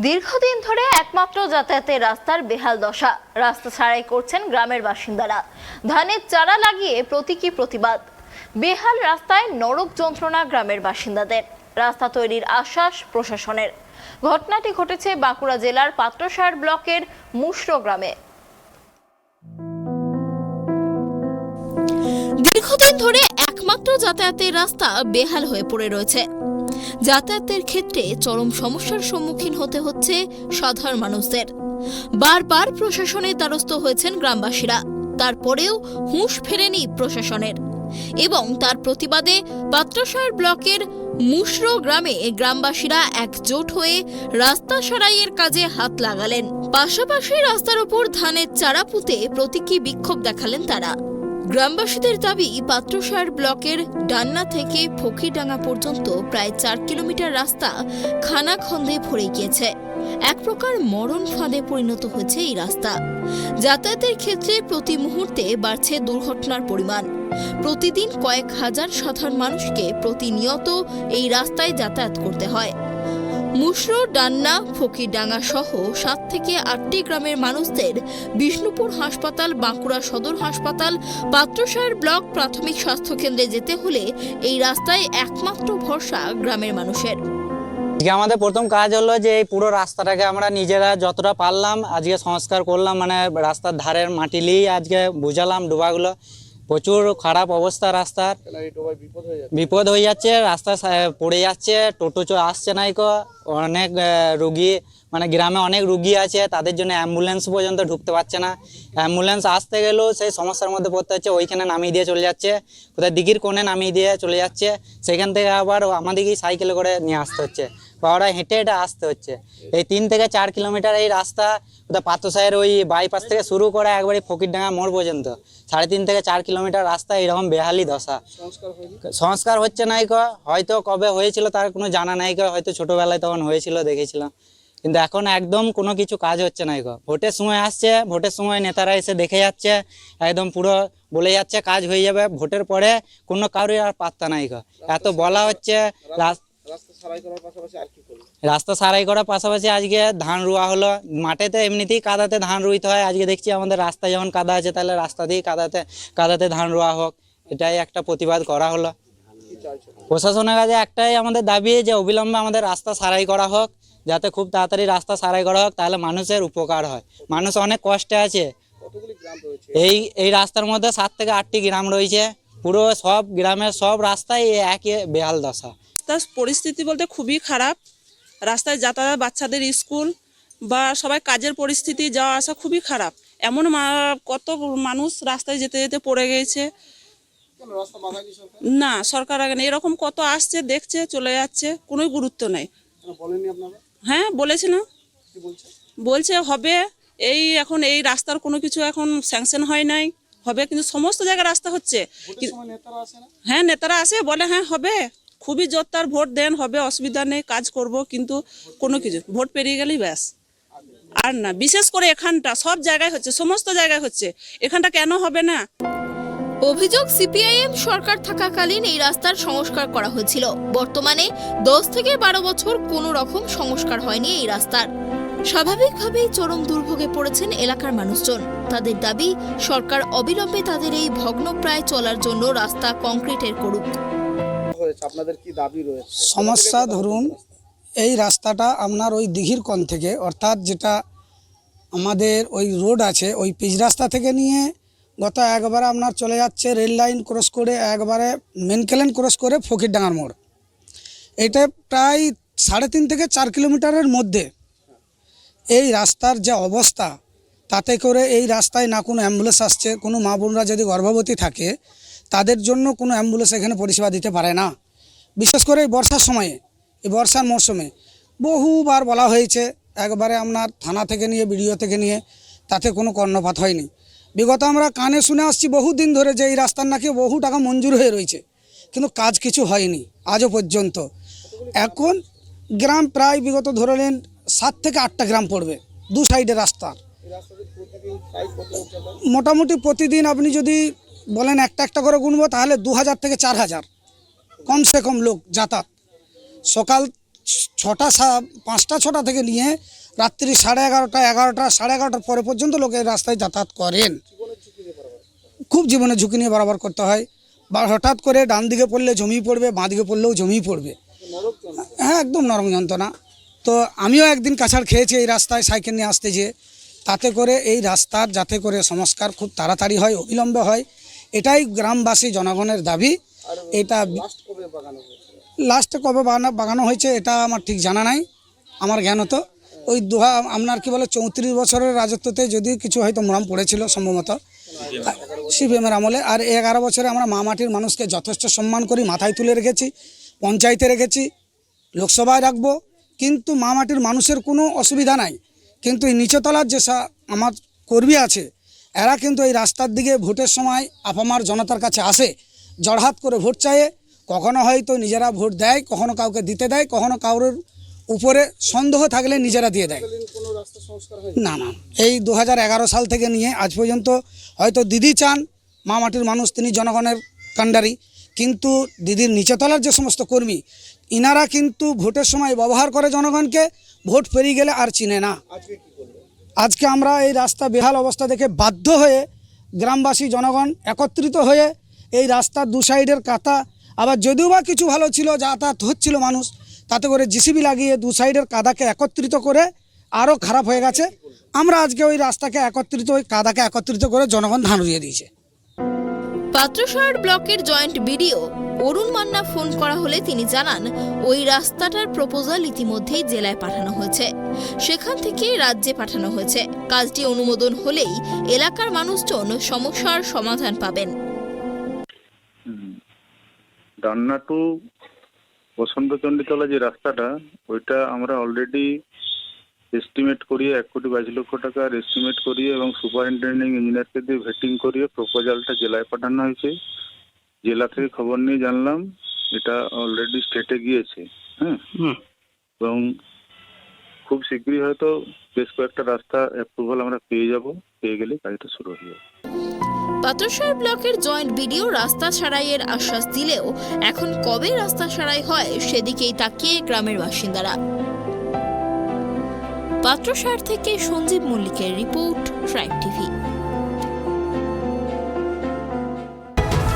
দীর্ঘদিন ধরে একমাত্র যাতায়াতের রাস্তার বেহাল দশা। রাস্তা ছাড়াই করছেন গ্রামের বাসিন্দারা। ধানের চারা লাগিয়ে প্রতীকী প্রতিবাদ। বেহাল রাস্তায় নরক যন্ত্রণা গ্রামের বাসিন্দাদের। রাস্তা তৈরির আশ্বাস প্রশাসনের। ঘটনাটি ঘটেছে বাঁকুড়া জেলার পাত্রসার ব্লকের মুশরো গ্রামে। দীর্ঘদিন ধরে একমাত্র যাতায়াতের রাস্তা বেহাল হয়ে পড়ে রয়েছে। যাতায়াতের ক্ষেত্রে চরম সমস্যার সম্মুখীন হতে হচ্ছে সাধারণ মানুষদের। বারবার প্রশাসনের দ্বারস্থ হয়েছেন গ্রামবাসীরা, তারপরেও হুঁশ ফেরেনি প্রশাসনের। এবং তার প্রতিবাদে পাত্রসার ব্লকের মুশরো গ্রামে গ্রামবাসীরা একজোট হয়ে রাস্তা সারাইয়ের কাজে হাত লাগালেন। পাশাপাশি রাস্তার উপর ধানের চারা পুঁতে প্রতীকী বিক্ষোভ দেখালেন তারা। গ্রামবাসীদের দাবি, পাত্রসার ব্লকের ডান্না থেকে ফকিরডাঙ্গা পর্যন্ত প্রায় 4 কিলোমিটার রাস্তা খানাখন্দে ভরে গিয়েছে। এক প্রকার মরণ ফাঁদে পরিণত হয়েছে এই রাস্তা। যাতায়াতের ক্ষেত্রে প্রতি মুহূর্তে বাড়ছে দুর্ঘটনার পরিমাণ। প্রতিদিন কয়েক হাজার সাধারণ মানুষকে প্রতিনিয়ত এই রাস্তায় যাতায়াত করতে হয়। মুশরো, ডান্না, ফকিরডাঙ্গা সহ 7 থেকে 8টি গ্রামের মানুষদের বিষ্ণুপুর হাসপাতাল, বাঁকুড়া সদর হাসপাতাল, পাত্রসার ব্লক প্রাথমিক স্বাস্থ্য কেন্দ্রে যেতে হলে এই রাস্তায় একমাত্র ভরসা গ্রামের মানুষের। আমাদের প্রথম কাজ হলো যে এই পুরো রাস্তাটাকে আমরা নিজেরা যতটা পারলাম আজকে সংস্কার করলাম। মানে রাস্তার ধারের মাটিলেই আজকে বুঝালাম ডোবাগুলো। প্রচুর খারাপ অবস্থা রাস্তার, বিপদ হয়ে যাচ্ছে, রাস্তা পড়ে যাচ্ছে, টোটো আসছে নাই। অনেক রুগী, মানে গ্রামে অনেক রুগী আছে, তাদের জন্য অ্যাম্বুলেন্স পর্যন্ত ঢুকতে পারছে না। অ্যাম্বুলেন্স আসতে গেলেও সেই সমস্যার মধ্যে পড়তে হচ্ছে। ওইখানে নামিয়ে দিয়ে চলে যাচ্ছে, কোথায় দিঘির কোণে নামিয়ে দিয়ে চলে যাচ্ছে, সেখান থেকে আবার আমাদেরকেই সাইকেলে করে নিয়ে আসতে হচ্ছে বা ওরা হেঁটে হেঁটে আসতে হচ্ছে। এই 3 থেকে 4 কিলোমিটার এই রাস্তা কোথায় পাত্রসায়ের ওই বাইপাস থেকে শুরু করে একবারে ফকিরডাঙ্গা মোড় পর্যন্ত 3.5 থেকে 4 কিলোমিটার রাস্তা এরকম বেহালি দশা। সংস্কার হচ্ছে নাই। হয়তো কবে হয়েছিল তার কোনো জানা নাই। হয়তো ছোটবেলায় তখন হয়েছিল, দেখেছিলাম, কিন্তু এখন একদম কোনো কিছু কাজ হচ্ছে না। ভোটের সময় আসছে, ভোটের সময় নেতারা এসে দেখে যাচ্ছে, একদম পুরো বলে যাচ্ছে কাজ হয়ে যাবে। ভোটের পরে কোনো কারোর আর পাত্তা নাই। এত বলা হচ্ছে। রাস্তা সারাই করার পাশাপাশি আজকে ধান রোয়া হলো। মাঠেতে এমনিতেই কাদাতে ধান রুইতে হয়। আজকে দেখছি আমাদের রাস্তায় যেমন কাদা আছে, তাহলে রাস্তাতেই কাদাতে ধান রোয়া হোক, এটাই একটা প্রতিবাদ করা হলো। প্রশাসনের কাছে একটাই আমাদের দাবি যে অবিলম্বে আমাদের রাস্তা সারাই করা হোক, যাতে খুব তাড়াতাড়ি রাস্তা সারাই করা হোক, তাহলে মানুষের উপকার হয়। মানুষ অনেক কষ্টে আছে। এই রাস্তার মধ্যে 7 থেকে 8টি গ্রাম রয়েছে। পুরো সব গ্রামের সব রাস্তায় একই বেহাল দশা। তার পরিস্থিতি বলতে খুবই খারাপ। রাস্তায় যাতায়াত, বাচ্চাদের স্কুল বা সবাই কাজের পরিস্থিতি, যাওয়া আসা খুবই খারাপ। এমন কত মানুষ রাস্তায় যেতে যেতে পড়ে গেছে। না, সরকার আগে এরকম কত আসছে, দেখছে, চলে যাচ্ছে, কোনো গুরুত্ব নেই। হ্যাঁ, বলেছিলাম, বলছে হবে। এখন এই রাস্তার কোনো কিছু এখন স্যাংশন হয় নাই, হবে, কিন্তু সমস্ত জায়গায় রাস্তা হচ্ছে। হ্যাঁ, নেতারা আসে, বলে হ্যাঁ হবে, খুবই জোরদার ভোট দেন, হবে, অসুবিধা নেই, কাজ করব, কিন্তু কোনো কিছু ভোট পেরিয়ে গেলেই ব্যাস। আর না, বিশেষ করে এখানটা সব জায়গায় হচ্ছে, সমস্ত জায়গায় হচ্ছে, এখানটা কেন হবে না? অভিযোগ, সিপিআইএম সরকার থাকাকালীন এই রাস্তার সংস্কার করা হয়েছিল। বর্তমানে 10 থেকে 12 বছর কোনো রকম সংস্কার হয়নি এই রাস্তার। স্বাভাবিকভাবেই চরম দুর্ভোগে পড়েছেন এলাকার মানুষজন। তাদের দাবি, সরকার অবিলম্বে তাদের এই ভগ্নপ্রায় চলার জন্য রাস্তা কংক্রিটের করুক। আপনাদের কি দাবি রয়েছে? সমস্যা ধরুন, এই রাস্তাটা আপনার ওই দিঘির কোণ থেকে, অর্থাৎ যেটা আমাদের ওই রোড আছে, ওই পিচ রাস্তা থেকে নিয়ে গত একবারে আপনার চলে যাচ্ছে রেল লাইন ক্রস করে, একবারে মেন ক্যালেন ক্রস করে ফকিরডাঙ্গার মোড়। এটা প্রায় 3.5 থেকে 4 কিলোমিটারের মধ্যে। এই রাস্তার যে অবস্থা, তাতে করে এই রাস্তায় না কোনো অ্যাম্বুলেন্স আসছে। কোনো মা বোনরা যদি গর্ভবতী থাকে, তাদের জন্য কোনো অ্যাম্বুলেন্স এখানে পরিষেবা দিতে পারে না। বিশেষ করে এই বর্ষার সময়ে, এই বর্ষার মরশুমে বহুবার বলা হয়েছে, একবারে আপনার থানা থেকে নিয়ে, বিডিও থেকে নিয়ে, তাতে কোনো কর্ণপাত হয়নি। বিগত আমরা কানে শুনে আসছি বহুদিন ধরে যে এই রাস্তার নাকি বহু টাকা মঞ্জুর হয়ে রয়েছে, কিন্তু কাজ কিছু হয়নি আজও পর্যন্ত। এখন গ্রাম প্রায় বিগত ধরে নেন 7 থেকে 8টা গ্রাম পড়বে দু সাইডে রাস্তার। মোটামুটি প্রতিদিন আপনি যদি বলেন একটা করে গুনবো, তাহলে 2000 থেকে 4000 কমসে কম লোক যাতায়াত। সকাল 5টা 6টা থেকে নিয়ে রাত্রি 11:30 11টা 11:30টার পরে পর্যন্ত লোক এই রাস্তায় যাতায়াত করেন। খুব জীবনের ঝুঁকি নিয়ে বরাবর করতে হয়। বা হঠাৎ করে ডান দিকে পড়লে জমি পড়বে, বাঁ দিকে পড়লেও জমি পড়বে। হ্যাঁ, একদম নরম যন্ত্রণা। তো আমিও একদিন কাছাড় খেয়েছি এই রাস্তায় সাইকেল নিয়ে আসতে যেয়ে। তাতে করে এই রাস্তার যাতে করে সংস্কার খুব তাড়াতাড়ি হয়, অবিলম্বে হয়, এটাই গ্রামবাসী জনগণের দাবি। এটা লাস্টে কবে বাগানো হয়েছে এটা আমার ঠিক জানা নাই, আমার জ্ঞান হতো ওই আপনার কি বলে 34 বছরের রাজত্বতে যদি কিছু হয়তো মোরাম পড়েছিল সম্ভবত সিপিএমের আমলে। আর 11 বছরে আমরা মা মাটির মানুষকে যথেষ্ট সম্মান করি, মাথায় তুলে রেখেছি, পঞ্চায়েতে রেখেছি, লোকসভায় রাখবো, কিন্তু মা মাটির মানুষের কোনো অসুবিধা নাই। কিন্তু এই নিচতলার যে আমার কর্মী আছে এরা কিন্তু এই রাস্তার দিকে ভোটের সময় আপামার জনতার কাছে আসে, জড়হাত করে ভোট চায়ে। কখনো হয়তো নিজেরা ভোট দেয়, কখনো কাউকে দিতে দেয়, কখনো কারোর উপরে সন্দেহ থাকলে নিজেরা দিয়ে দেয়। না না, এই 2011 সাল থেকে নিয়ে আজ পর্যন্ত হয়তো দিদি চান মা মাটির মানুষ, তিনি জনগণের কাণ্ডারি, কিন্তু দিদির নিচতলার যে সমস্ত কর্মী ইনারা কিন্তু ভোটের সময় ব্যবহার করে জনগণকে, ভোট পেরিয়ে গেলে আর চিনে না। আজকে আমরা এই রাস্তা বেহাল অবস্থা দেখে বাধ্য হয়ে গ্রামবাসী জনগণ একত্রিত হয়ে এই রাস্তার দু সাইডের কাতা, আবার যদিও বা কিছু ভালো ছিল যাতায়াত হচ্ছিল মানুষ, তাতে করে জিসিবি লাগিয়ে দু সাইডের কাদাকে একত্রিত করে আরও খারাপ হয়ে গেছে। আমরা আজকে ওই রাস্তাকে ওই কাদাকে একত্রিত করে জনগণ ধান রুইয়ে দিয়েছে। পাত্রসার ব্লকের জয়েন্ট বিডিও অরুণ মান্না ফোন করা হলে তিনি জানান ওই রাস্তাটার প্রপোজাল ইতিমধ্যেই জেলায় পাঠানো হয়েছে, সেখান থেকে রাজ্যে পাঠানো হয়েছে। কাজটি অনুমোদন হলেই এলাকার মানুষজন সমস্যার সমাধান পাবেন। ডান্না টু বসন্তচণ্ডীতলা যে রাস্তাটা, ওইটা আমরা অলরেডি এস্টিমেট করিয়ে 1,22,00,000 টাকার এস্টিমেট করিয়ে এবং সুপারিনটেন্ডিং ইঞ্জিনিয়ারকে দিয়ে ভেটিং করিয়ে প্রপোজালটা জেলায় পাঠানো হয়েছে। জেলা থেকে খবর নিয়ে জানলাম এটা অলরেডি স্টেটে গিয়েছে। হ্যাঁ, এবং খুব শীঘ্রই হয়তো বেশ কয়েকটা রাস্তা অ্যাপ্রুভাল আমরা পেয়ে গেলে কাজটা শুরু হয়ে যাবে। পাত্রসার ব্লকের জয়েন্ট বিডিও রাস্তা সারাইয়ের আশ্বাস দিলেও এখন কবে রাস্তা সারাই হয় সেদিকেই তাকিয়ে গ্রামের বাসিন্দারা। পাত্রসার থেকে সঞ্জীব মল্লিকের রিপোর্ট, ট্রাইব টিভি।